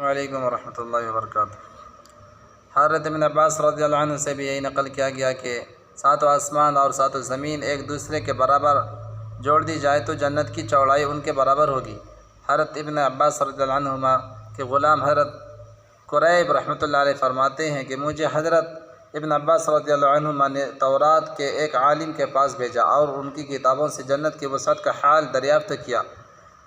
وعلیکم ورحمۃ اللہ وبرکاتہ۔ حضرت ابن عباس رضی اللہ عنہ سے بھی یہی نقل کیا گیا کہ ساتوں آسمان اور ساتوں زمین ایک دوسرے کے برابر جوڑ دی جائے تو جنت کی چوڑائی ان کے برابر ہوگی۔ حضرت ابن عباس رضی اللہ عنہما کے غلام حضرت قریب رحمۃ اللہ علیہ فرماتے ہیں کہ مجھے حضرت ابن عباس رضی اللہ عنہما نے تورات کے ایک عالم کے پاس بھیجا اور ان کی کتابوں سے جنت کی وسعت کا حال دریافت کیا۔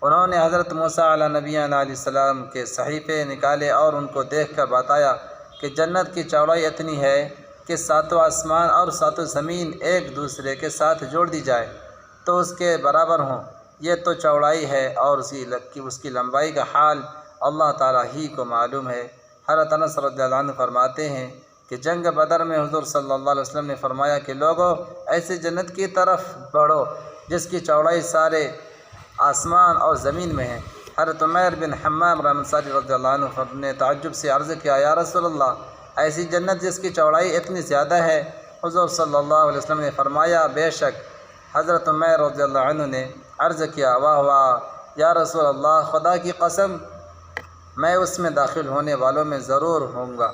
انہوں نے حضرت موسیٰ علیہ نبینا علیہ السلام کے صحیفے نکالے اور ان کو دیکھ کر بتایا کہ جنت کی چوڑائی اتنی ہے کہ ساتوں آسمان اور ساتوں زمین ایک دوسرے کے ساتھ جوڑ دی جائے تو اس کے برابر ہوں۔ یہ تو چوڑائی ہے اور اس کی لمبائی کا حال اللہ تعالیٰ ہی کو معلوم ہے۔ حضرت انس رضی اللہ عنہ فرماتے ہیں کہ جنگ بدر میں حضور صلی اللہ علیہ وسلم نے فرمایا کہ لوگوں ایسے جنت کی طرف بڑھو جس کی چوڑائی سارے آسمان اور زمین میں ہے۔ حضرت عمیر بن حمام رحمۃ اللہ رضی اللہ عنہ نے تعجب سے عرض کیا، یا رسول اللہ، ایسی جنت جس کی چوڑائی اتنی زیادہ ہے؟ حضور صلی اللہ علیہ وسلم نے فرمایا، بے شک۔ حضرت عمیر رضی اللہ عنہ نے عرض کیا، واہ واہ یا رسول اللہ، خدا کی قسم میں اس میں داخل ہونے والوں میں ضرور ہوں گا۔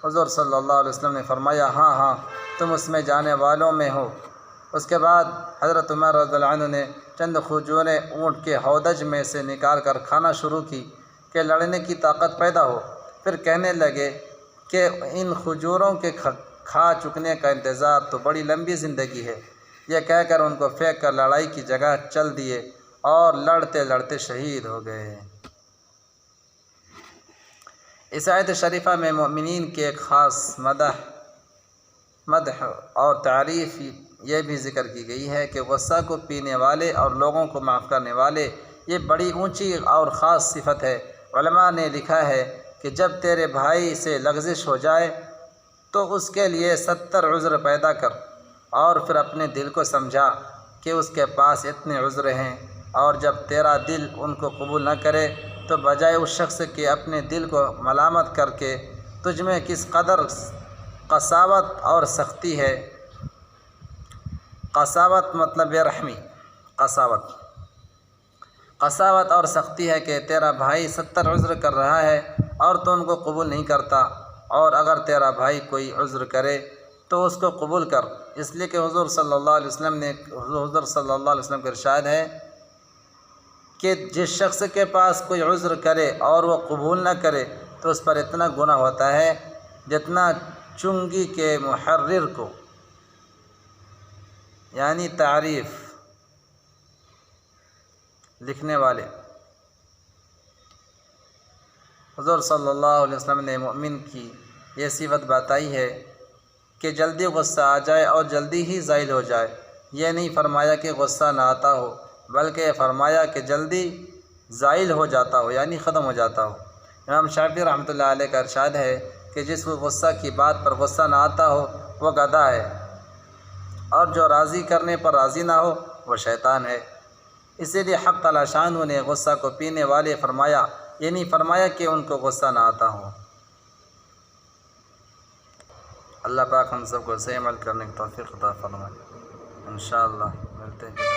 حضور صلی اللہ علیہ وسلم نے فرمایا، ہاں ہاں تم اس میں جانے والوں میں ہو۔ اس کے بعد حضرت عمر رضی اللہ عنہ نے چند کھجوریں اونٹ کے ہودج میں سے نکال کر کھانا شروع کی کہ لڑنے کی طاقت پیدا ہو۔ پھر کہنے لگے کہ ان کھجوروں کے کھا چکنے کا انتظار تو بڑی لمبی زندگی ہے۔ یہ کہہ کر ان کو پھینک کر لڑائی کی جگہ چل دیے اور لڑتے لڑتے شہید ہو گئے۔ اس آیت شریفہ میں مومنین کی ایک خاص مدح اور تعریف یہ بھی ذکر کی گئی ہے کہ غصہ کو پینے والے اور لوگوں کو معاف کرنے والے یہ بڑی اونچی اور خاص صفت ہے۔ علماء نے لکھا ہے کہ جب تیرے بھائی سے لغزش ہو جائے تو اس کے لیے 70 عذر پیدا کر اور پھر اپنے دل کو سمجھا کہ اس کے پاس اتنے عذر ہیں، اور جب تیرا دل ان کو قبول نہ کرے تو بجائے اس شخص کے اپنے دل کو ملامت کر کے تجھ میں کس قدر قساوت اور سختی ہے۔ قساوت مطلب بے رحمی، قساوت اور سختی ہے کہ تیرا بھائی 70 عذر کر رہا ہے اور تو ان کو قبول نہیں کرتا، اور اگر تیرا بھائی کوئی عذر کرے تو اس کو قبول کر۔ اس لیے کہ حضور صلی اللہ علیہ وسلم کا ارشاد ہے کہ جس شخص کے پاس کوئی عذر کرے اور وہ قبول نہ کرے تو اس پر اتنا گناہ ہوتا ہے جتنا چنگی کے محرر کو، یعنی تعریف لکھنے والے۔ حضور صلی اللہ علیہ وسلم نے مومن کی یہ صفت بتائی ہے کہ جلدی غصہ آ جائے اور جلدی ہی زائل ہو جائے۔ یہ نہیں فرمایا کہ غصہ نہ آتا ہو، بلکہ یہ فرمایا کہ جلدی زائل ہو جاتا ہو، یعنی ختم ہو جاتا ہو۔ امام شافعی رحمۃ اللہ علیہ کا ارشاد ہے کہ جس کو غصہ کی بات پر غصہ نہ آتا ہو وہ گدھا ہے، اور جو راضی کرنے پر راضی نہ ہو وہ شیطان ہے۔ اسی لیے حق تعالی شانہ نے غصہ کو پینے والے فرمایا، یہ نہیں فرمایا کہ ان کو غصہ نہ آتا ہو۔ اللہ پاک ہم سب کو صحیح عمل کرنے کی توفیق عطا فرمائے۔ انشاءاللہ ملتے ہیں۔